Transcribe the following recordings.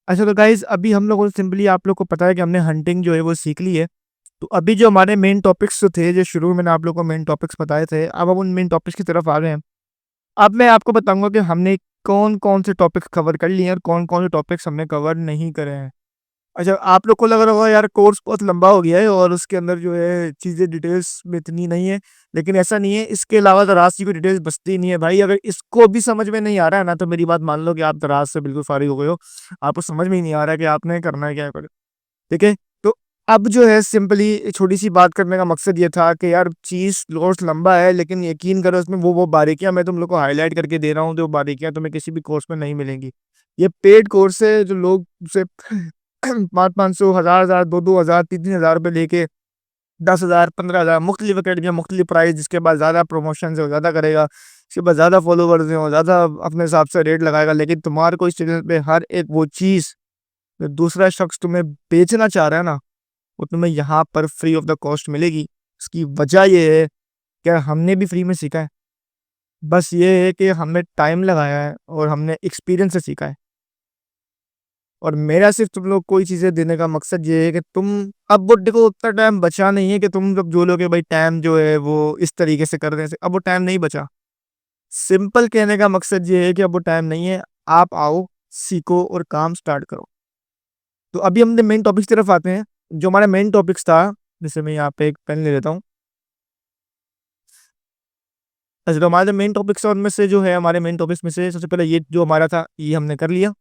अच्छा तो गाइज़ अभी हम लोगों ने सिंपली आप लोग को पता है कि हमने हंटिंग जो है वो सीख ली है। तो अभी जो हमारे मेन टॉपिक्स जो थे, जो शुरू में मैंने आप लोगों को मेन टॉपिक्स बताए थे, अब हम उन मेन टॉपिक्स की तरफ आ गए हैं। अब मैं आपको बताऊँगा कि हमने कौन-कौन से टॉपिक्स कवर कर लिए हैं और कौन-कौन से टॉपिक्स हमने कवर नहीं करे हैं। अच्छा, आप लोग को लग रहा होगा यार कोर्स बहुत लंबा हो गया है और उसके अंदर जो है चीज़ें डिटेल्स में इतनी नहीं है, लेकिन ऐसा नहीं है, इसके अलावा दराज़ की कोई डिटेल्स बचती नहीं है भाई। अगर इसको भी समझ में नहीं आ रहा है ना, तो मेरी बात मान लो कि आप दराज़ से बिल्कुल फ़ारिग हो गए हो। आपको समझ में ही नहीं आ रहा है कि आपने करना है क्या करें, ठीक है? तो अब जो है सिंपली छोटी-सी बात करने का मकसद ये था कि यार चीज़ कोर्स लंबा है, लेकिन यकीन करो उसमें वो बारीकियाँ मैं तुम लोग को हाइलाइट करके दे रहा हूँ, जो बारीकियाँ तुम्हें किसी भी कोर्स में नहीं मिलेंगी। ये पेड कोर्स है, जो लोग उसे 500-500, 1000-1000, 2-2000, 3-3 हज़ार रुपए लेके 10,000, 15,000 मुख्तलिफ अकेडमियाँ, मुख्तलिफ प्राइस, जिसके पास ज़्यादा प्रमोशंस है वो ज़्यादा करेगा, जिसके पास ज़्यादा फॉलोवर्स हैं वो ज़्यादा अपने हिसाब से रेट लगाएगा। लेकिन तुम्हारे को इस चैनल पे हर एक वो चीज़ जो दूसरा शख्स तुम्हें बेचना चाह रहा है ना, वो तुम्हें यहाँ पर फ्री ऑफ द कॉस्ट मिलेगी। इसकी वजह ये है कि हमने भी फ्री में सीखा है। बस ये है कि हमने टाइम लगाया है और हमने एक्सपीरियंस से सीखा है। और मेरा सिर्फ़ तुम लोग को ये चीज़ें देने का मकसद ये है कि तुम अब वो देखो उतना टाइम बचा नहीं है कि तुम लोग जो लोगे भाई टाइम जो है वो इस तरीके से कर दें से अब वो टाइम नहीं बचा। सिंपल कहने का मकसद ये है कि अब वो टाइम नहीं है, आप आओ, सीखो और काम स्टार्ट करो। तो अभी हम मेन टॉपिक की तरफ आते हैं। जो हमारा मेन टॉपिक्स था, जैसे मैं यहाँ पे एक पेन ले लेता हूँ। अच्छा, तो हमारा जो मेन टॉपिक्स था उनमें से जो है हमारे मेन टॉपिक्स में से सबसे पहले ये जो हमारा था, ये हमने कर लिया।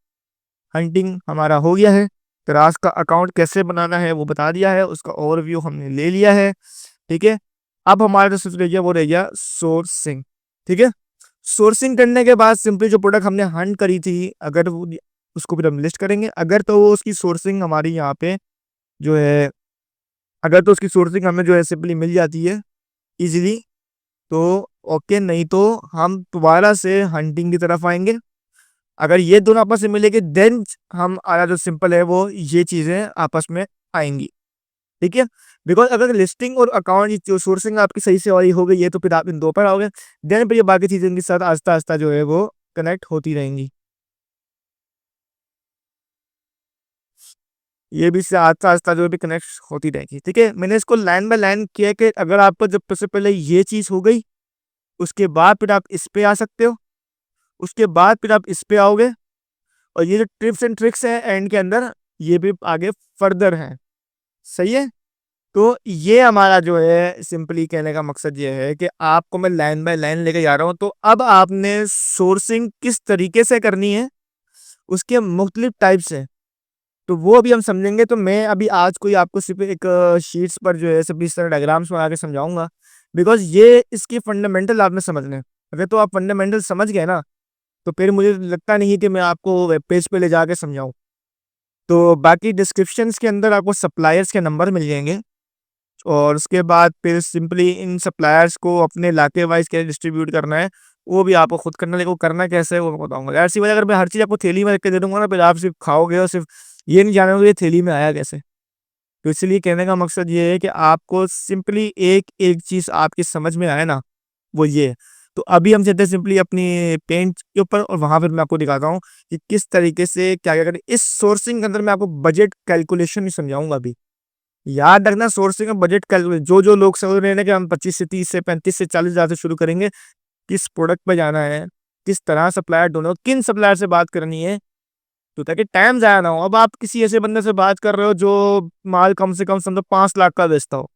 हंटिंग हमारा हो गया है। क्लास का अकाउंट कैसे बनाना है वो बता दिया है, उसका ओवरव्यू हमने ले लिया है, ठीक है? अब हमारा जो सिर्फ रह गया वो रह गया सोर्सिंग, ठीक है? सोर्सिंग करने के बाद सिंपली जो प्रोडक्ट हमने हंट करी थी, अगर वो उसको फिर हम लिस्ट करेंगे। अगर तो वो उसकी सोर्सिंग हमारी यहाँ पे जो है, अगर तो उसकी सोर्सिंग हमें जो है सिंपली मिल जाती है ईज़िली, तो ओके, नहीं तो हम दोबारा से हंटिंग की तरफ आएँगे। अगर ये दोनों आपस में मिलेंगे देन हमारा जो सिंपल है वो ये चीज़ें आपस में आएँगी, ठीक है? बिकॉज़ अगर लिस्टिंग और अकाउंट जो सोर्सिंग आपकी सही से वाली हो गई है तो फिर आप इन 2 पर आओगे, देन फिर ये बाकी चीज़ें इनके साथ आहिस्ता-आहिस्ता जो है वो कनेक्ट होती रहेंगी। ये भी इससे आहिस्ता-आहिस्ता जो है भी कनेक्ट होती रहेगी, ठीक है? मैंने इसको लाइन बाय लाइन किया कि अगर आपको जब सबसे पहले ये चीज़ हो गई, उसके बाद फिर आप इस पे आ सकते हो, उसके बाद फिर आप इस पे आओगे और ये जो टिप्स एंड ट्रिक्स हैं एंड के अंदर, ये भी आगे फर्दर हैं, सही है? तो ये हमारा जो है सिंपली कहने का मकसद ये है कि आपको मैं लाइन बाय लाइन लेके जा रहा हूँ। तो अब आपने सोर्सिंग किस तरीके से करनी है, उसके मुख्तलिफ टाइप्स हैं, तो वो अभी हम समझेंगे। तो मैं अभी आज कोई आपको सिर्फ़ एक शीट्स पर जो है सिर्फ़ इस तरह डायग्राम्स बना के समझाऊँगा, बिकॉज़ ये इसके फंडामेंटल आपने समझने हैं। अगर तो आप फंडामेंटल समझ गए ना, तो फिर मुझे लगता नहीं है कि मैं आपको वेब पेज पे ले जाके समझाऊँ। तो बाकी डिस्क्रिप्शंस के अंदर आपको सप्लायर्स के नंबर मिल जाएँगे और उसके बाद फिर सिंपली इन सप्लायर्स को अपने इलाके वाइज़ कैसे डिस्ट्रीब्यूट करना है, वो भी आपको खुद करना है। लेकिन वो करना कैसे है वो मैं बताऊँगा। ज़ाहिर-सी बात है, अगर मैं हर चीज़ आपको थैली में रख के दे दूँगा ना, फिर आप सिर्फ़ खाओगे और सिर्फ़ ये नहीं जानोगे ये थैली में आया कैसे? तो इसलिए कहने का मकसद ये है कि आपको सिंपली एक-एक चीज़ आपकी समझ में आए ना, वो ये है। तो अभी हम चलते हैं सिंपली अपनी पेंट के ऊपर और वहाँ पर मैं आपको दिखाता हूँ कि किस तरीके से क्या-क्या करें। इस सोर्सिंग के अंदर मैं आपको बजट कैलकुलेशन भी समझाऊँगा अभी। याद रखना, सोर्सिंग और बजट कैलकुलेट जो-जो लोग समझ रहे हैं ना कि हम 25 से 30 से 35 से 40 हज़ार से शुरू करेंगे, किस प्रोडक्ट पे जाना है, किस तरह सप्लायर ढूँढना, किन सप्लायर से बात करनी है, तो ताकि टाइम ज़ाया ना हो। अब आप किसी ऐसे बंदे से बात कर रहे हो जो माल कम से कम समझो 5 लाख का बेचता हो।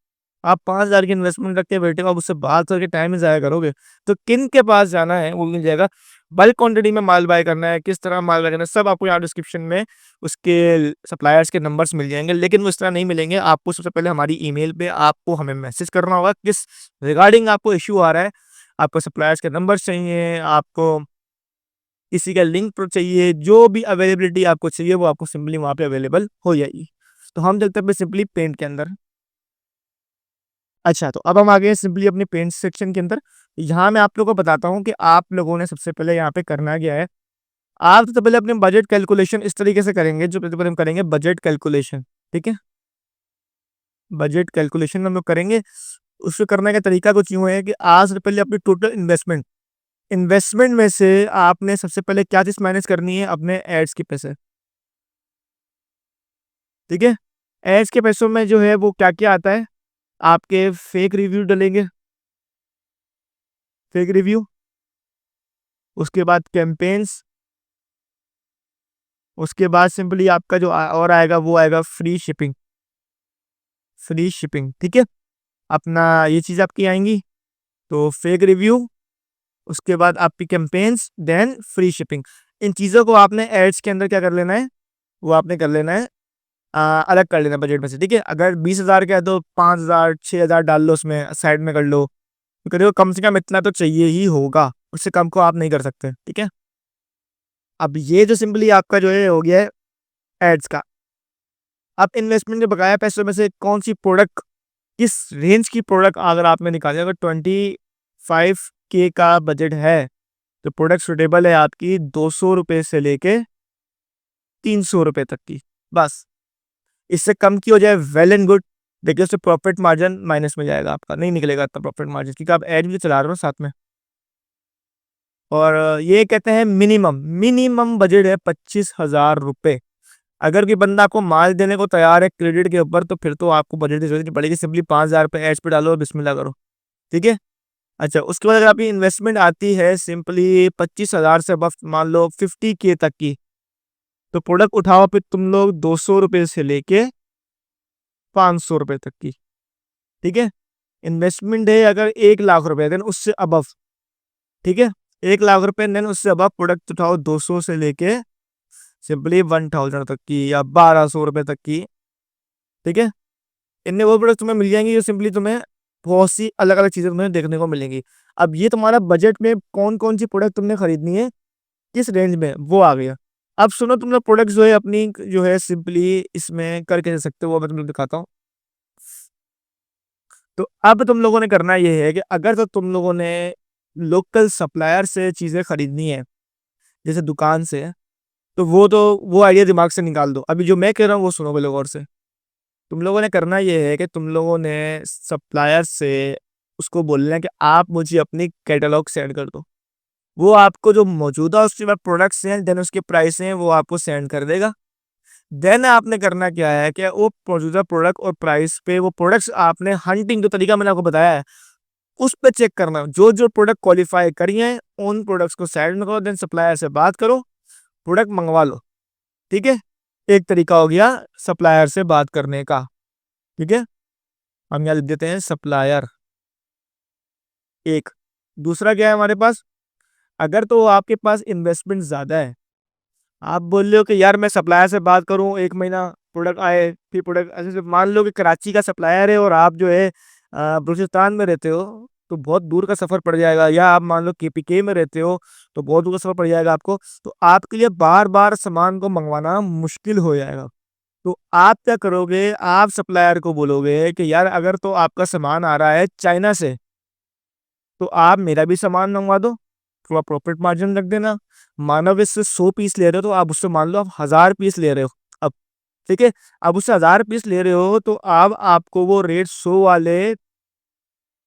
आप 5,000 की इन्वेस्टमेंट रख के बैठे हो, आप उससे बात करके टाइम ही ज़ाया करोगे। तो किन के पास जाना है वो मिल जाएगा। बल्क क्वांटिटी में माल बाय करना है, किस तरह माल बाय करना है, सब आपको यहाँ डिस्क्रिप्शन में उसके सप्लायर्स के नंबर्स मिल जाएँगे। लेकिन वो इस तरह नहीं मिलेंगे, आपको सबसे पहले हमारी ईमेल पे आपको हमें मैसेज करना होगा, किस रिगार्डिंग आपको इश्यू आ रहा है। आपको सप्लायर्स के नंबर्स चाहिए, आपको किसी का लिंक तो चाहिए, जो भी अवेलेबिलिटी आपको चाहिए वो आपको सिंपली वहाँ पे अवेलेबल हो जाएगी। तो हम चलते हैं सिंपली पेंट के अंदर। अच्छा, तो अब हम आ गए हैं सिंपली अपने पेंट सेक्शन के अंदर। यहाँ मैं आप लोगों को बताता हूँ कि आप लोगों ने सबसे पहले यहाँ पे करना क्या है। आप सबसे पहले अपने बजट कैलकुलेशन इस तरीके से करेंगे, जो सबसे पहले हम करेंगे बजट कैलकुलेशन, ठीक है? बजट कैलकुलेशन हम लोग करेंगे। उसको करने का तरीका कुछ यूँ है कि आज से पहले अपनी टोटल इन्वेस्टमेंट इन्वेस्टमेंट में से आपने सबसे पहले क्या चीज़ मैनेज करनी है, अपने एड्स के पैसे। ठीक है। एड्स के पैसों में जो है वो क्या क्या आता है, आपके फेक रिव्यू डलेंगे, फेक रिव्यू, उसके बाद कैंपेन्स, उसके बाद सिंपली आपका जो और आएगा वो आएगा फ्री शिपिंग, फ्री शिपिंग। ठीक है, अपना ये चीज़ आपकी आएंगी। तो फेक रिव्यू, उसके बाद आपकी कैंपेन्स, देन फ्री शिपिंग। इन चीज़ों को आपने एड्स के अंदर क्या कर लेना है, वो आपने कर लेना है, अलग कर लेना बजट में से। ठीक है, अगर 20,000 का है तो 5,000 6,000 डाल लो, उसमें साइड में कर लो, तो करिए कम से कम इतना तो चाहिए ही होगा, उससे कम को आप नहीं कर सकते। ठीक है, अब ये जो सिंपली आपका जो है हो गया है एड्स का। अब इन्वेस्टमेंट के बकाया पैसों में से कौन सी प्रोडक्ट, किस रेंज की प्रोडक्ट अगर आपने निकाली, अगर 25K का बजट है तो प्रोडक्ट सुटेबल है आपकी 200 रुपये से लेके 300 रुपये तक की, बस। इससे कम की हो जाए वेल एंड गुड। देखिए उससे प्रॉफिट मार्जिन माइनस में जाएगा, आपका नहीं निकलेगा इतना प्रॉफिट मार्जिन, क्योंकि आप एड भी तो चला रहे हो साथ में। और ये कहते हैं मिनिमम, मिनिमम बजट है 25,000 रुपये। अगर कोई बंदा आपको माल देने को तैयार है क्रेडिट के ऊपर, तो फिर तो आपको बजट की जरूरत नहीं पड़ेगी, सिंपली 5,000 रुपये एड्स पे डालो और बिस्मिल्लाह करो। ठीक है, अच्छा उसके बाद अगर आपकी इन्वेस्टमेंट आती है सिंपली 25,000 से अब मान लो 50K तक की, तो प्रोडक्ट उठाओ फिर तुम लोग 200 रुपये से लेके 500 रुपये तक की। ठीक है, इन्वेस्टमेंट है अगर 1,00,000 रुपये देन उससे अबव। ठीक है, 1,00,000 रुपये देन उससे अबव प्रोडक्ट उठाओ 200 से लेके सिंपली 1,000 तक की या 1,200 रुपये तक की। ठीक है, इनमें वो प्रोडक्ट तुम्हें मिल जाएंगी जो सिंपली तुम्हें बहुत सी अलग अलग चीजें तुम्हें देखने को मिलेंगी। अब ये तुम्हारा बजट में कौन कौन सी प्रोडक्ट तुमने खरीदनी है, किस रेंज में, वो आ गया। अब सुनो, तुम लोग प्रोडक्ट जो है अपनी जो है सिंपली इसमें करके दे सकते हो, वो मैं तुम्हें दिखाता हूँ। तो अब तुम लोगों ने करना ये है कि अगर तो तुम लोगों ने लोकल सप्लायर से चीजें खरीदनी है, जैसे दुकान से, तो वो आइडिया दिमाग से निकाल दो। अभी जो मैं कह रहा हूँ वो सुनो पहले गौर से। तुम लोगों ने करना ये है कि तुम लोगों ने सप्लायर से उसको बोलना है कि आप मुझे अपनी कैटलॉग सेंड कर दो। वो आपको जो मौजूदा उसके बाद प्रोडक्ट्स हैं देन उसके प्राइस हैं वो आपको सेंड कर देगा। देन आपने करना क्या है कि वो मौजूदा प्रोडक्ट और प्राइस पे वो प्रोडक्ट्स आपने हंटिंग जो तरीका मैंने आपको बताया है उस पे चेक करना, जो जो प्रोडक्ट क्वालिफाई करी है उन प्रोडक्ट्स को साइड में करो, देन सप्लायर से बात करो, प्रोडक्ट मंगवा लो। ठीक है, एक तरीका हो गया सप्लायर से बात करने का। ठीक है, हम यहाँ लिख देते हैं सप्लायर। एक दूसरा क्या है हमारे पास, अगर तो आपके पास इन्वेस्टमेंट ज्यादा है, आप बोल रहे हो कि यार मैं सप्लायर से बात करूं, 1 महीना प्रोडक्ट आए फिर प्रोडक्ट ऐसे, मान लो कि कराची का सप्लायर है और आप जो है बलूचिस्तान में रहते हो, तो बहुत दूर का सफर पड़ जाएगा, या आप मान लो KPK में रहते हो तो बहुत दूर का सफर पड़ जाएगा आपको, तो आपके लिए बार बार सामान को मंगवाना मुश्किल हो जाएगा। तो आप क्या करोगे, आप सप्लायर को बोलोगे कि यार अगर तो आपका सामान आ रहा है चाइना से, तो आप मेरा भी सामान मंगवा दो, थोड़ा प्रॉफिट मार्जिन रख देना। मानव इससे 100 पीस ले रहे हो तो आप उससे मान लो आप 1,000 पीस ले रहे हो अब। ठीक है, अब उससे 1,000 पीस ले रहे हो तो अब आपको वो रेट 100 वाले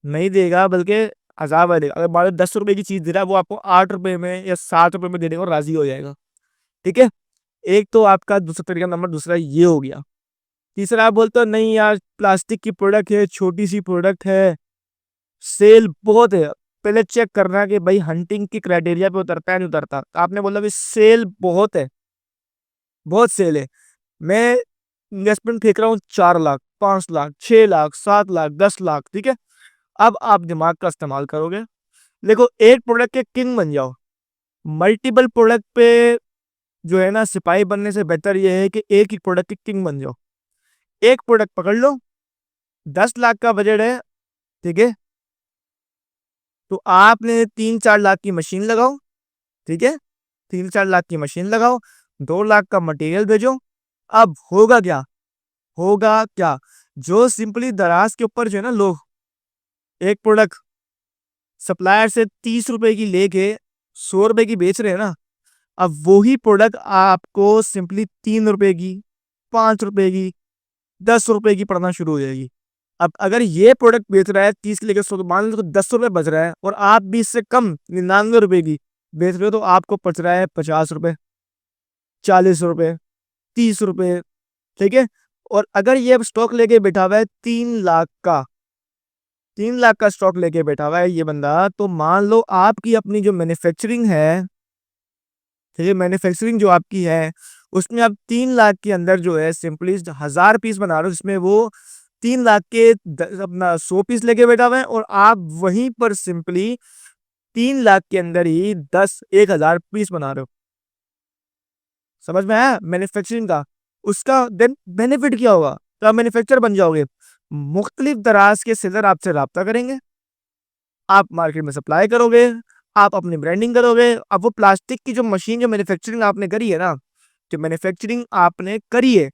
नहीं देगा, बल्कि 1,000 वाले देगा। अगर मान लो 10 रुपए की चीज दे रहा है वो आपको 8 रुपए में या 7 रुपए में देने को राजी हो जाएगा। ठीक है, एक तो आपका दूसरा तरीका नंबर दूसरा ये हो गया। तीसरा आप बोलते हो नहीं यार प्लास्टिक की प्रोडक्ट है, छोटी सी प्रोडक्ट है, सेल बहुत है, पहले चेक करना कि भाई हंटिंग की क्राइटेरिया पे उतरता है नहीं उतरता। तो आपने बोला भी सेल बहुत है, बहुत सेल है, मैं इन्वेस्टमेंट फेंक रहा हूँ 4 लाख 5 लाख 6 लाख 7 लाख 10 लाख। ठीक है, अब आप दिमाग का इस्तेमाल करोगे, देखो एक प्रोडक्ट के किंग बन जाओ। मल्टीपल प्रोडक्ट पे जो है ना सिपाही बनने से बेहतर ये है कि एक ही प्रोडक्ट के किंग बन जाओ। एक प्रोडक्ट पकड़ लो, 10 लाख का बजट है। ठीक है, तो आपने 3-4 लाख की मशीन लगाओ। ठीक है, 3-4 लाख की मशीन लगाओ, 2 लाख का मटेरियल भेजो। अब होगा क्या, होगा क्या, जो सिंपली दराज के ऊपर जो है ना लोग एक प्रोडक्ट सप्लायर से 30 रुपए की लेके 100 रुपए की बेच रहे हैं ना, अब वही प्रोडक्ट आपको सिंपली 3 रुपए की 5 रुपए की 10 रुपए की पड़ना शुरू हो जाएगी। अब अगर ये प्रोडक्ट बेच रहा है 30 के लेकर 100, तो मान लो तो 10 रुपए बच रहा है, और आप भी इससे कम 99 रुपए की बेच रहे हो, तो आपको बच रहा है 50 रुपए 40 रुपए 30 रुपए। ठीक है, और अगर ये अब स्टॉक लेके बैठा हुआ है 3 लाख का, 3 लाख का स्टॉक लेके बैठा हुआ है ये बंदा, तो मान लो आपकी अपनी जो मैन्युफैक्चरिंग है, ठीक है, मैन्युफैक्चरिंग जो आपकी है उसमें आप 3 लाख के अंदर जो है सिंपली 1000 पीस बना रहे हो, जिसमें वो 3 लाख के अपना 100 पीस लेके बैठा हुआ है, और आप वहीं पर सिंपली 3 लाख के अंदर ही 10 1000 पीस बना रहे हो। समझ में आया मैन्युफैक्चरिंग का? उसका देन बेनिफिट क्या होगा? तो आप मैन्युफैक्चर बन जाओगे, मुख्तलिफ दराज के सेलर आपसे रब्ता करेंगे, आप मार्केट में सप्लाई करोगे, आप अपनी ब्रांडिंग करोगे। अब वो प्लास्टिक की जो मशीन, जो मैन्युफैक्चरिंग आपने करी है ना, जो मैन्युफैक्चरिंग आपने करी है,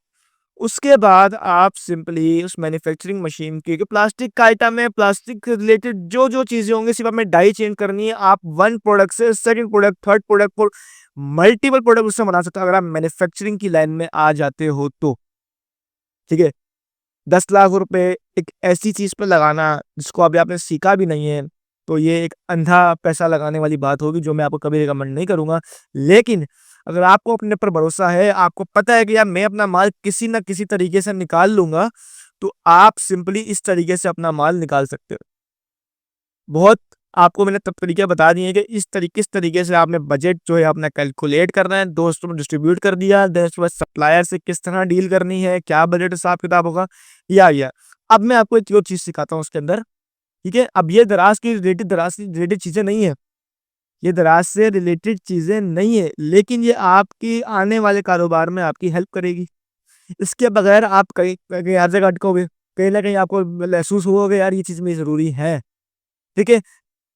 उसके बाद आप सिंपली उस मैन्युफैक्चरिंग मशीन की जो प्लास्टिक का आइटम है, प्लास्टिक से रिलेटेड जो जो चीजें होंगी, सिर्फ हमें डाई चेंज करनी है। आप वन प्रोडक्ट से सेकंड प्रोडक्ट, थर्ड प्रोडक्ट पर मल्टीपल प्रोडक्ट उससे बना सकते हो, अगर आप मैन्युफैक्चरिंग की लाइन में आ जाते हो तो। ठीक है, 10 लाख रुपए एक ऐसी चीज पर लगाना जिसको अभी आपने सीखा भी नहीं है, तो ये एक अंधा पैसा लगाने वाली बात होगी, जो मैं आपको कभी रिकमेंड नहीं करूंगा। लेकिन अगर आपको अपने पर भरोसा है, आपको पता है कि यार मैं अपना माल किसी ना किसी तरीके से निकाल लूंगा, तो आप सिंपली इस तरीके से अपना माल निकाल सकते हो। बहुत आपको मैंने तब तरीके बता दिए कि किस तरीके से आपने बजट जो है अपना कैलकुलेट करना है, दोस्तों में डिस्ट्रीब्यूट कर दिया, देन उसके बाद सप्लायर से किस तरह डील करनी है, क्या बजट हिसाब किताब होगा, या अब मैं आपको एक और चीज सिखाता हूँ उसके अंदर। ठीक है, अब ये दराज की रिलेटेड चीजें नहीं है, ये दराज से रिलेटेड चीजें नहीं है, लेकिन ये आपकी आने वाले कारोबार में आपकी हेल्प करेगी। इसके बगैर आप कहीं कहीं हर जगह अटकोगे, कहीं ना कहीं आपको महसूस होगा यार ये चीज मेरी जरूरी है। ठीक है,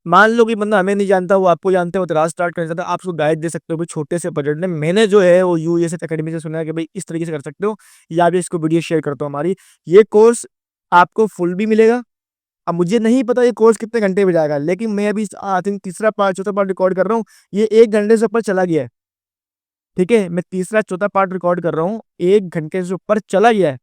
मान लो कि बंदा हमें नहीं जानता, वो आपको जानते हो, दराज स्टार्ट करना चाहता है, आप उसको गाइड दे सकते हो भाई छोटे से बजट में। मैंने जो है वो यूएसए एकेडमी से सुना है कि भाई इस तरीके से कर सकते हो, या भी इसको वीडियो शेयर करता हूँ हमारी। ये कोर्स आपको फुल भी मिलेगा। अब मुझे नहीं पता ये कोर्स कितने घंटे में जाएगा, लेकिन मैं अभी आई थिंक तीसरा पार्ट चौथा पार्ट रिकॉर्ड कर रहा हूँ, ये 1 घंटे से ऊपर चला गया है। ठीक है, मैं तीसरा चौथा पार्ट रिकॉर्ड कर रहा हूँ, 1 घंटे से ऊपर चला गया है,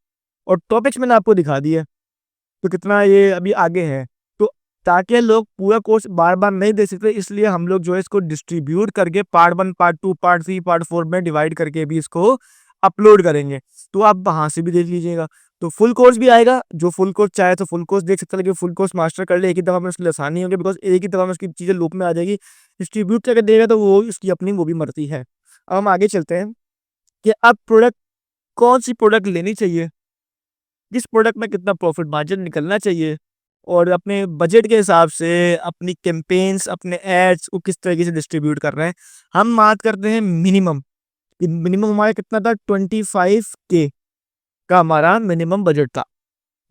और टॉपिक्स मैंने आपको दिखा दिया, तो कितना ये अभी आगे है। तो ताकि लोग पूरा कोर्स बार बार नहीं दे सकते, इसलिए हम लोग जो है इसको डिस्ट्रीब्यूट करके पार्ट 1 पार्ट 2 पार्ट 3 पार्ट 4 में डिवाइड करके भी इसको अपलोड करेंगे, तो आप वहां से भी देख लीजिएगा। तो फुल कोर्स भी आएगा, जो फुल कोर्स चाहे तो फुल कोर्स देख सकता है, लेकिन फुल कोर्स मास्टर कर ले एक ही दफा में उसके लिए आसानी होगी, बिकॉज एक ही दफा में उसकी चीजें लूप में आ जाएगी। डिस्ट्रीब्यूट करके देगा तो वो उसकी अपनी वो भी मर्जी है। अब हम आगे चलते हैं कि अब प्रोडक्ट, कौन सी प्रोडक्ट लेनी चाहिए, किस प्रोडक्ट में कितना प्रॉफिट मार्जिन निकलना चाहिए, और अपने बजट के हिसाब से अपनी कैंपेन्स, अपने एड्स को किस तरीके से डिस्ट्रीब्यूट कर रहे हैं। हम बात करते हैं मिनिमम, मिनिमम हमारा कितना था, 25K का हमारा मिनिमम बजट था।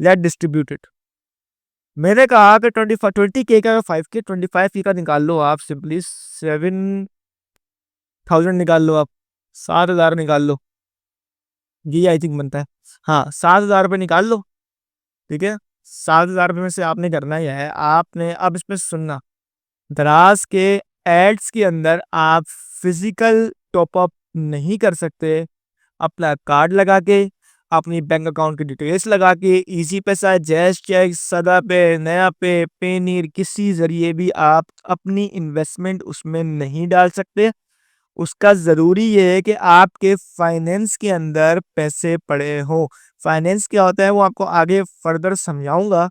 Let distribute it. मैंने कहा कि 20K का 5K, 25K का निकाल लो आप, सिंपली 7,000 निकाल लो आप, 7,000 निकाल लो, ये आई थिंक बनता है। हाँ, 7,000 रुपये निकाल लो। ठीक है, 7,000 रुपये में से आपने करना ही है, आपने अब इसमें सुनना, दराज के एड्स के अंदर आप फिजिकल टॉपअप नहीं कर सकते। अपना कार्ड लगा के, अपनी बैंक अकाउंट की डिटेल्स लगा के, इजी पैसा, जैस चेक, सदा पे, नया पे, पेनीर, किसी जरिए भी आप अपनी इन्वेस्टमेंट उसमें नहीं डाल सकते। उसका ज़रूरी ये है कि आपके फाइनेंस के अंदर पैसे पड़े हों। फाइनेंस क्या होता है वो आपको आगे फर्दर समझाऊंगा,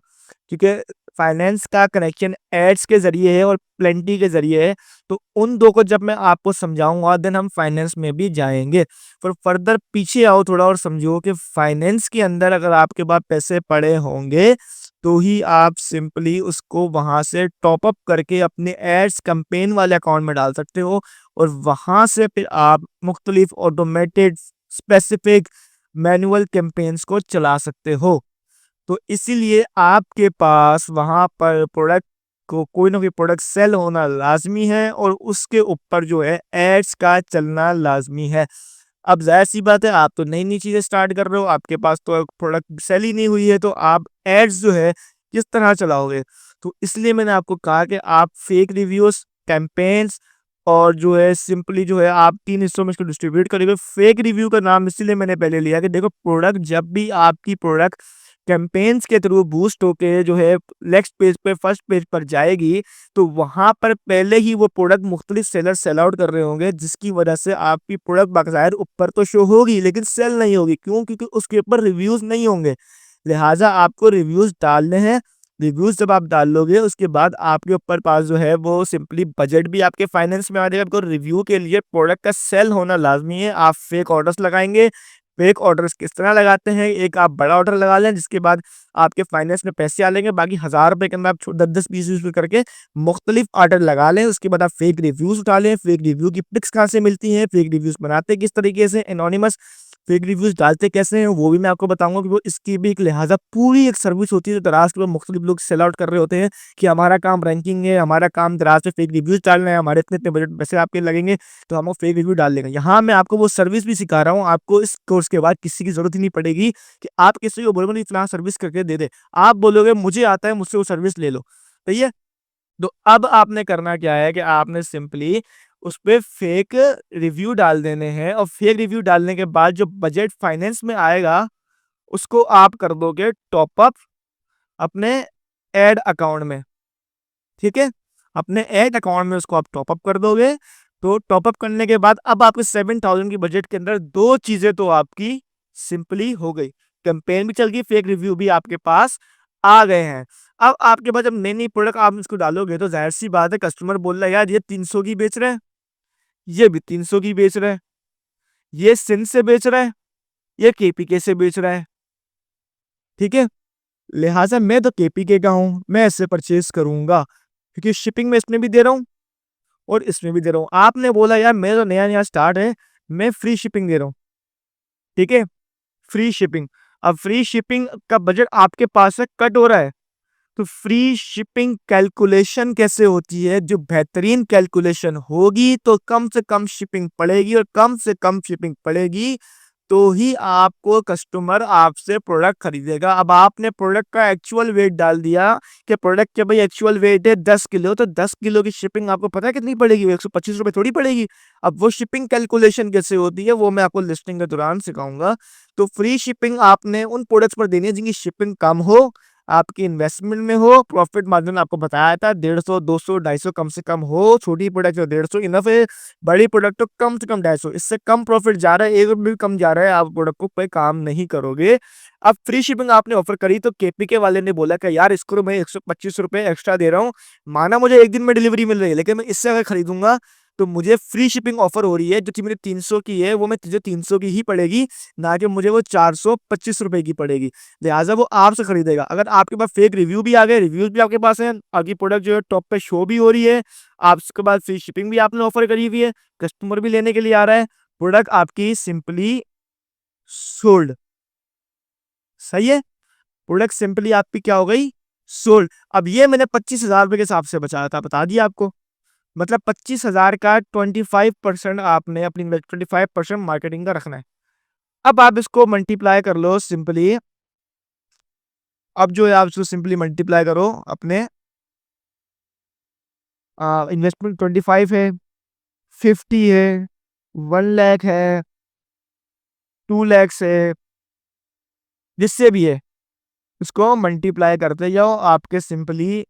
क्योंकि फाइनेंस का कनेक्शन एड्स के ज़रिए है और प्लेंटी के ज़रिए है। तो उन दो को जब मैं आपको समझाऊंगा देन हम फाइनेंस में भी जाएंगे। पर फर्दर पीछे आओ थोड़ा और समझो कि फाइनेंस के अंदर अगर आपके पास पैसे पड़े होंगे तो ही आप सिंपली उसको वहां से टॉप अप करके अपने एड्स कैंपेन वाले अकाउंट में डाल सकते हो, और वहां से फिर आप मुख्तलिफ ऑटोमेटेड स्पेसिफिक मैनुअल कैंपेन्स को चला सकते हो। तो इसीलिए आपके पास वहां पर प्रोडक्ट को, कोई ना कोई प्रोडक्ट सेल होना लाजमी है, और उसके ऊपर जो है एड्स का चलना लाजमी है। अब जाहिर सी बात है, आप तो नई नई चीजें स्टार्ट कर रहे हो, आपके पास तो प्रोडक्ट सेल ही नहीं हुई है, तो आप एड्स जो है किस तरह चलाओगे। तो इसलिए मैंने आपको कहा कि आप फेक रिव्यूज, कैंपेन्स, और जो है सिंपली जो है आप 3 हिस्सों में इसको डिस्ट्रीब्यूट करेंगे। फेक रिव्यू का नाम इसलिए मैंने पहले लिया कि देखो, प्रोडक्ट जब भी आपकी प्रोडक्ट कैंपेन्स के थ्रू बूस्ट होके जो है नेक्स्ट पेज पे फर्स्ट पेज पर जाएगी, तो वहां पर पहले ही वो प्रोडक्ट मुख्तलिफ सेलर सेल आउट कर रहे होंगे, जिसकी वजह से आपकी प्रोडक्ट बाकायदा ऊपर तो शो होगी लेकिन सेल नहीं होगी। क्यों? क्योंकि उसके ऊपर रिव्यूज नहीं होंगे। लिहाजा आपको रिव्यूज डालने हैं। रिव्यूज जब आप डाल लोगे उसके बाद आपके ऊपर पास जो है वो सिंपली बजट भी आपके फाइनेंस में आ जाएगा। आपको रिव्यू के लिए प्रोडक्ट का सेल होना लाजमी है। आप फेक ऑर्डर्स लगाएंगे। फेक ऑर्डर्स किस तरह लगाते हैं? एक आप बड़ा ऑर्डर लगा लें जिसके बाद आपके फाइनेंस में पैसे आ लेंगे, बाकी 1000 रुपए के अंदर आप 10-10 20-20 करके मुख्तलिफ ऑर्डर लगा लें। उसके बाद आप फेक रिव्यूज उठा लें। फेक रिव्यू की पिक्स कहाँ से मिलती हैं, फेक रिव्यूज बनाते किस तरीके से, एनोनिमस फेक रिव्यूज डालते कैसे हैं, वो भी मैं आपको बताऊंगा कि वो इसकी भी एक लिहाजा पूरी एक सर्विस होती है जो दराज के ऊपर मुख्तलिफ लोग सेल आउट कर रहे होते हैं कि हमारा काम रैंकिंग है, हमारा काम दराज पे फेक रिव्यूज डालना है, हमारे इतने इतने बजट पैसे आपके लगेंगे तो हम वो फेक रिव्यू डाल देंगे। यहाँ मैं आपको वो सर्विस भी सिखा रहा हूँ। आपको इस कोर्स के बाद किसी की जरूरत ही नहीं पड़ेगी कि आप किसी को बोलोगे इतना सर्विस करके दे दे। आप बोलोगे मुझे आता है, मुझसे वो सर्विस ले लो। सही है। तो अब आपने करना क्या है कि आपने सिंपली उस पे फेक रिव्यू डाल देने हैं और फेक रिव्यू डालने के बाद जो बजट फाइनेंस में आएगा उसको आप कर दोगे टॉप अप अपने एड अकाउंट में। ठीक है। अपने एड अकाउंट में उसको आप टॉप अप कर दोगे। तो टॉप अप करने के बाद अब आपके 7000 की बजट के अंदर दो चीजें तो आपकी सिंपली हो गई। कैंपेन भी चल गई, फेक रिव्यू भी आपके पास आ गए हैं। अब आपके पास जब नई नई प्रोडक्ट आप इसको डालोगे तो जाहिर सी बात है कस्टमर बोल रहा है यार ये 300 की बेच रहे हैं, ये भी 300 की बेच रहे हैं, ये सिंध से बेच रहा है, ये केपीके से बेच रहा है। ठीक है। लिहाजा मैं तो केपीके का हूं, मैं इससे परचेज करूंगा क्योंकि शिपिंग में इसमें भी दे रहा हूं और इसमें भी दे रहा हूं। आपने बोला यार मेरा तो नया नया स्टार्ट है, मैं फ्री शिपिंग दे रहा हूं। ठीक है। Free shipping. अब फ्री शिपिंग का बजट आपके पास से कट हो रहा है। तो फ्री शिपिंग कैलकुलेशन कैसे होती है? जो बेहतरीन कैलकुलेशन होगी तो कम से कम शिपिंग पड़ेगी और कम से कम शिपिंग पड़ेगी तो ही आपको कस्टमर आपसे प्रोडक्ट खरीदेगा। अब आपने प्रोडक्ट का एक्चुअल वेट डाल दिया कि प्रोडक्ट के भाई एक्चुअल वेट है 10 किलो, तो 10 किलो की शिपिंग आपको पता है कितनी पड़ेगी? 125 रुपए थोड़ी पड़ेगी। अब वो शिपिंग कैलकुलेशन कैसे होती है वो मैं आपको लिस्टिंग के दौरान सिखाऊंगा। तो फ्री शिपिंग आपने उन प्रोडक्ट्स पर देनी है जिनकी शिपिंग कम हो, आपकी इन्वेस्टमेंट में हो, प्रॉफिट मार्जिन आपको बताया था 150, 200, 250 कम से कम हो। छोटी प्रोडक्ट तो 150 इनफ है, बड़ी प्रोडक्ट तो कम से कम 250। इससे कम प्रॉफिट जा रहा है, एक रुपये भी कम जा रहा है, आप प्रोडक्ट को पे काम नहीं करोगे। अब फ्री शिपिंग आपने ऑफर करी तो केपीके वाले ने बोला कि यार इसको मैं 125 रुपए एक्स्ट्रा दे रहा हूँ, माना मुझे एक दिन में डिलीवरी मिल रही है लेकिन मैं इससे अगर खरीदूंगा तो मुझे फ्री शिपिंग ऑफर हो रही है। जो चीज मेरी 300 की है वो मैं तुझे 300 की ही पड़ेगी, ना कि मुझे वो 425 रुपए की पड़ेगी। लिहाजा वो आपसे खरीदेगा। अगर आपके पास फेक रिव्यू भी आ गए, रिव्यूज भी आपके पास हैं, आपकी प्रोडक्ट जो है टॉप पे शो भी हो रही है, आप उसके बाद फ्री शिपिंग भी आपने ऑफर करी हुई है, कस्टमर भी लेने के लिए आ रहा है, प्रोडक्ट आपकी सिंपली सोल्ड। सही है। प्रोडक्ट सिंपली आपकी क्या हो गई? सोल्ड। अब ये मैंने 25,000 रुपए के हिसाब से बचाया था, बता दिया आपको। मतलब 25,000 का 25% आपने अपनी 25% मार्केटिंग का रखना है। अब आप इसको मल्टीप्लाई कर लो सिंपली। अब जो है आप इसको सिंपली मल्टीप्लाई करो अपने इन्वेस्टमेंट 25 है, 50 है, 1 लाख है, 2 लाख है, जिससे भी है इसको मल्टीप्लाई करते जाओ, आपके सिंपली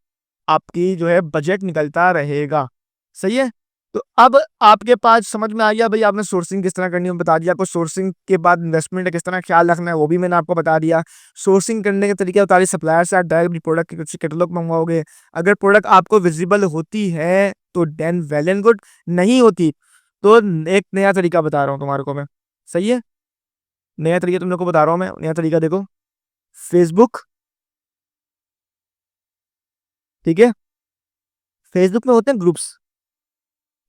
आपकी जो है बजट निकलता रहेगा। सही है। तो अब आपके पास समझ में आ गया भाई आपने सोर्सिंग किस तरह करनी है, बता दिया आपको। सोर्सिंग के बाद इन्वेस्टमेंट का किस तरह ख्याल रखना है वो भी मैंने आपको बता दिया। सोर्सिंग करने के तरीके बता दिए। सप्लायर से आप डायरेक्ट प्रोडक्ट के कुछ कैटलॉग मंगवाओगे। अगर प्रोडक्ट आपको विजिबल होती है तो देन वेल एंड गुड, नहीं होती तो एक नया तरीका बता रहा हूँ तुम्हारे को मैं। सही है। नया तरीका तुम लोग को बता रहा हूँ मैं। नया तरीका देखो, फेसबुक। ठीक है। फेसबुक में होते हैं ग्रुप्स।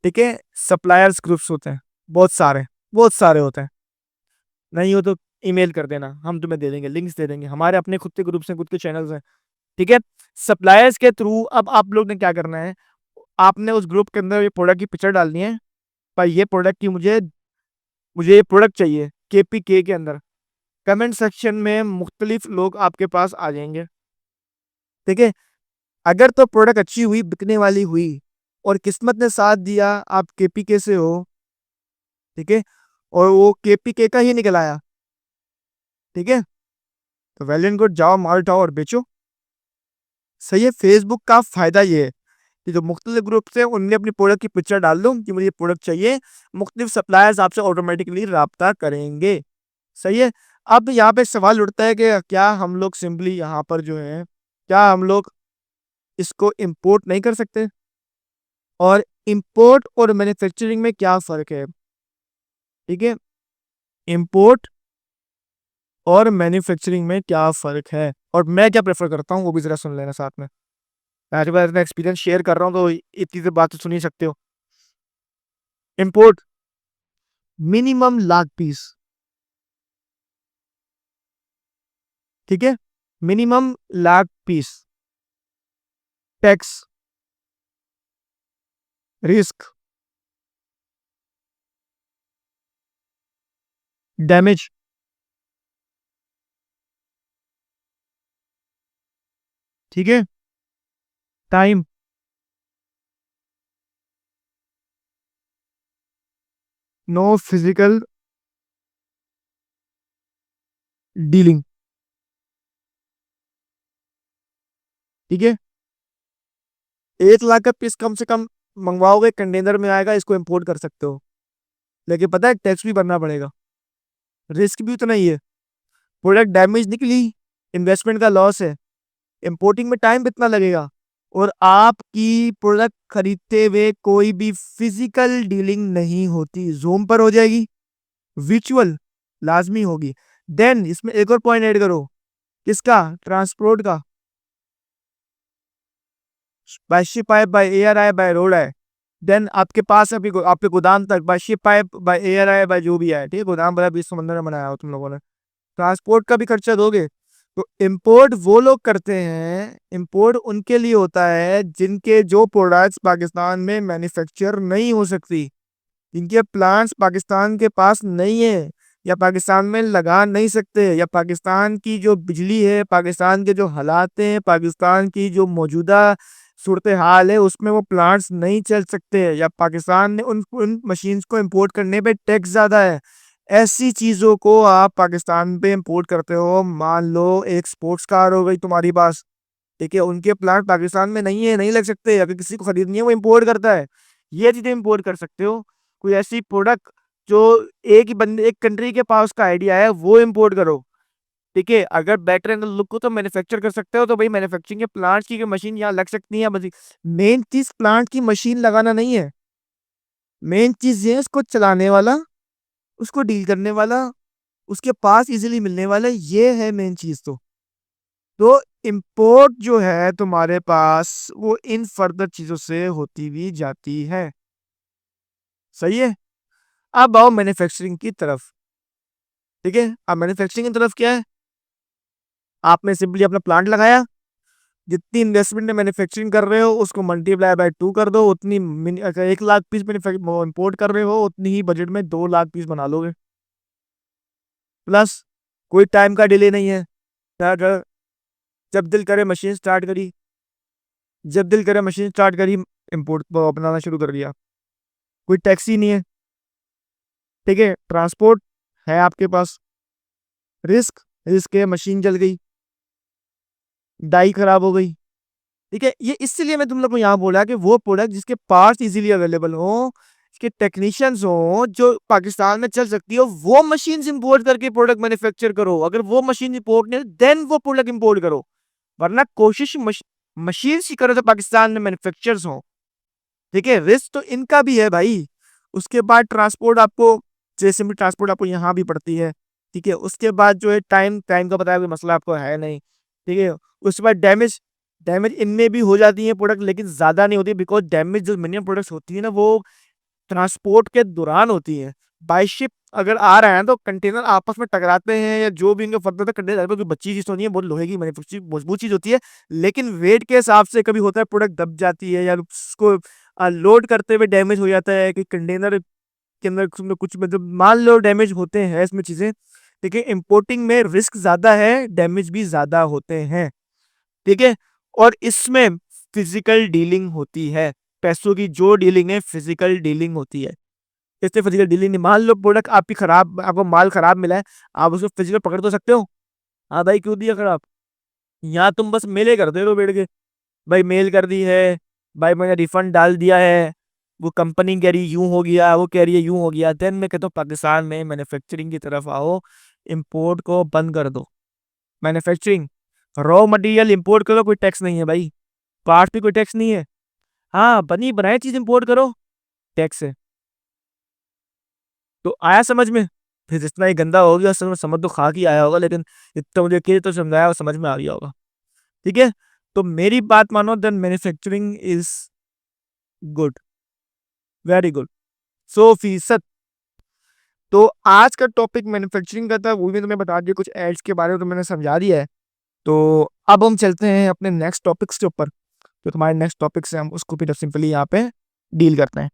ठीक है। सप्लायर्स ग्रुप्स होते हैं, बहुत सारे, बहुत सारे होते हैं। नहीं हो तो ईमेल कर देना, हम तुम्हें दे देंगे, लिंक्स दे देंगे। हमारे अपने खुद के ग्रुप्स हैं, खुद के चैनल्स हैं। ठीक है। सप्लायर्स के थ्रू अब आप लोग ने क्या करना है, आपने उस ग्रुप के अंदर ये प्रोडक्ट की पिक्चर डालनी है। पर ये प्रोडक्ट की मुझे मुझे ये प्रोडक्ट चाहिए केपीके के अंदर। कमेंट सेक्शन में मुख्तलिफ लोग आपके पास आ जाएंगे। ठीक है। अगर तो प्रोडक्ट अच्छी हुई, बिकने वाली हुई और किस्मत ने साथ दिया, आप केपीके से हो, ठीक है, और वो केपीके का ही निकल आया, ठीक है, तो वेल एंड गुड, जाओ माल उठाओ और बेचो। सही है। फेसबुक का फायदा ये है कि जो मुख्तलिफ ग्रुप से उनने अपनी प्रोडक्ट की पिक्चर डाल दो कि मुझे ये प्रोडक्ट चाहिए, मुख्तलिफ सप्लायर्स आपसे ऑटोमेटिकली राब्ता करेंगे। सही है। अब यहाँ पे सवाल उठता है कि क्या हम लोग सिंपली यहाँ पर जो है, क्या हम लोग इसको इंपोर्ट नहीं कर सकते? और इंपोर्ट और मैन्युफैक्चरिंग में क्या फर्क है? ठीक है, इंपोर्ट और मैन्युफैक्चरिंग में क्या फर्क है और मैं क्या प्रेफर करता हूँ वो भी जरा सुन लेना साथ में। मैं तो अपना एक्सपीरियंस शेयर कर रहा हूँ तो इतनी सी बात तो सुन ही सकते हो। इंपोर्ट मिनिमम लाख पीस, ठीक है, minimum lakh piece, tax, risk, damage, ठीक है, टाइम, नो फिजिकल डीलिंग, ठीक है। 1 लाख का पीस कम से कम मंगवाओगे, कंटेनर में आएगा, इसको इंपोर्ट कर सकते हो, लेकिन पता है टैक्स भी भरना पड़ेगा, रिस्क भी उतना ही है, प्रोडक्ट डैमेज निकली, इन्वेस्टमेंट का लॉस है, इंपोर्टिंग में टाइम कितना लगेगा, और आपकी प्रोडक्ट खरीदते हुए कोई भी फिजिकल डीलिंग नहीं होती, जूम पर हो जाएगी, विचुअल लाजमी होगी। देन इसमें एक और पॉइंट ऐड करो, किसका? ट्रांसपोर्ट का, बाय शिप आए, बाय एयर आए, बाय रोड आए, देन आपके पास अभी आपके गोदाम तक बाय शिप आए, बाय एयर आए, बाय जो भी आए, ठीक है, गोदाम बड़ा बीच समंदर में बनाया हो तुम लोगों ने, ट्रांसपोर्ट का भी खर्चा दोगे। तो इंपोर्ट वो लोग करते हैं, इंपोर्ट उनके लिए होता है जिनके जो प्रोडक्ट्स पाकिस्तान में मैन्युफैक्चर नहीं हो सकती, जिनके प्लांट्स पाकिस्तान के पास नहीं है, या पाकिस्तान में लगा नहीं सकते, या पाकिस्तान की जो बिजली है, पाकिस्तान के जो हालात हैं, पाकिस्तान की जो मौजूदा सूरत हाल है उसमें वो प्लांट्स नहीं चल सकते, या पाकिस्तान ने उन मशीन्स को इंपोर्ट करने पे टैक्स ज़्यादा है, ऐसी चीज़ों को आप पाकिस्तान पे इंपोर्ट करते हो। मान लो एक स्पोर्ट्स कार हो गई तुम्हारी पास, ठीक है, उनके प्लांट पाकिस्तान में नहीं है, नहीं लग सकते, अगर किसी को खरीदनी है वो इंपोर्ट करता है, ये चीजें इंपोर्ट कर सकते हो। कोई ऐसी प्रोडक्ट जो एक ही बंदे, एक कंट्री के पास का आइडिया है, वो इंपोर्ट करो, ठीक है। अगर बेटर एंड लुक को तो मैन्युफैक्चर कर सकते हो, तो भाई मैन्युफैक्चरिंग के प्लांट की मशीन यहाँ लग सकती है, बस मेन चीज प्लांट की मशीन लगाना नहीं है, मेन चीज ये है उसको चलाने वाला, उसको डील करने वाला, उसके पास इजीली मिलने वाला, ये है मेन चीज। तो इंपोर्ट जो है तुम्हारे पास वो इन फर्दर चीजों से होती भी जाती है। सही है। अब आओ मैन्युफैक्चरिंग की तरफ, ठीक है। अब मैन्युफैक्चरिंग की तरफ क्या है, आपने सिंपली अपना प्लांट लगाया, जितनी इन्वेस्टमेंट में मैन्युफैक्चरिंग कर रहे हो उसको मल्टीप्लाई बाय 2 कर दो, उतनी अगर 1 लाख पीस इंपोर्ट कर रहे हो उतनी ही बजट में 2 लाख पीस बना लोगे, प्लस कोई टाइम का डिले नहीं है, अगर जब दिल करे मशीन स्टार्ट करी, जब दिल करे मशीन स्टार्ट करी, इंपोर्ट बनाना शुरू कर दिया, कोई टैक्सी नहीं है, ठीक है, ट्रांसपोर्ट है आपके पास, रिस्क, रिस्क है मशीन जल गई, डाई खराब हो गई, ठीक है। ये इसलिए मैं तुम लोग को यहाँ बोला कि वो प्रोडक्ट जिसके पार्ट्स इजीली अवेलेबल हो, इसके टेक्नीशियंस हो, जो पाकिस्तान में चल सकती हो, वो मशीन इंपोर्ट करके प्रोडक्ट मैन्युफैक्चर करो। अगर वो मशीन इंपोर्ट नहीं, देन वो प्रोडक्ट इंपोर्ट करो, वरना कोशिश मशीन ही करो तो पाकिस्तान में मैन्युफैक्चर्स हो, ठीक है। रिस्क तो इनका भी है भाई। उसके बाद ट्रांसपोर्ट आपको, जैसे भी ट्रांसपोर्ट आपको यहाँ भी पड़ती है, ठीक है। उसके बाद जो है टाइम, टाइम का बताया कोई मसला आपको है नहीं, ठीक है। उसके बाद डैमेज, डैमेज इनमें भी हो जाती है प्रोडक्ट, लेकिन ज्यादा नहीं होती, बिकॉज डैमेज जो मिनिमम प्रोडक्ट्स होती है ना वो ट्रांसपोर्ट के दौरान होती है। बाई शिप अगर आ रहे हैं तो कंटेनर आपस में टकराते हैं या जो भी इनके फर्दर तक कंटेनर, कोई बच्ची चीज तो नहीं है, बहुत लोहे की मैन्युफैक्चरिंग मजबूत चीज होती है, लेकिन वेट के हिसाब से कभी होता है प्रोडक्ट दब जाती है, या उसको लोड करते हुए डैमेज हो जाता है कि कंटेनर के अंदर कुछ मतलब मान लो डैमेज होते हैं इसमें चीजें, ठीक है। इंपोर्टिंग में रिस्क ज्यादा है, डैमेज भी ज्यादा होते हैं, ठीक है। और इसमें फिजिकल डीलिंग होती है, पैसों की जो डीलिंग है फिजिकल डीलिंग होती है। इससे फिजिकल डीलिंग नहीं, मान लो प्रोडक्ट आपकी खराब, आपको माल खराब मिला है, आप उसको फिजिकल पकड़ तो सकते हो, हाँ भाई क्यों दिया खराब? यहाँ तुम बस मेले करते रहो बैठ के, भाई मेल कर दी है, भाई मैंने रिफंड डाल दिया है, वो कंपनी कह रही यूं हो गया, वो कह रही है यूं हो गया। देन मैं कहता हूँ पाकिस्तान में मैन्युफैक्चरिंग की तरफ आओ, इंपोर्ट को बंद कर दो। मैन्युफैक्चरिंग, रॉ मटेरियल इंपोर्ट करो, कोई टैक्स नहीं है भाई, पार्ट पे कोई टैक्स नहीं है। हाँ बनी बनाई चीज इंपोर्ट करो, टैक्स है। तो आया समझ में? फिर जितना ही गंदा हो गया समझ तो खा के आया होगा, लेकिन इतना मुझे कि तो समझाया और समझ में आ गया होगा। ठीक है, तो मेरी बात मानो, then manufacturing is good, very good, 100%। तो आज का टॉपिक मैन्युफैक्चरिंग का था, वो भी तुम्हें बता दिया, कुछ एड्स के बारे में तो मैंने समझा दिया है। तो अब हम चलते हैं अपने नेक्स्ट टॉपिक्स के ऊपर, तो तुम्हारे नेक्स्ट टॉपिक से हम उसको फिर सिंपली यहाँ पे डील करते हैं।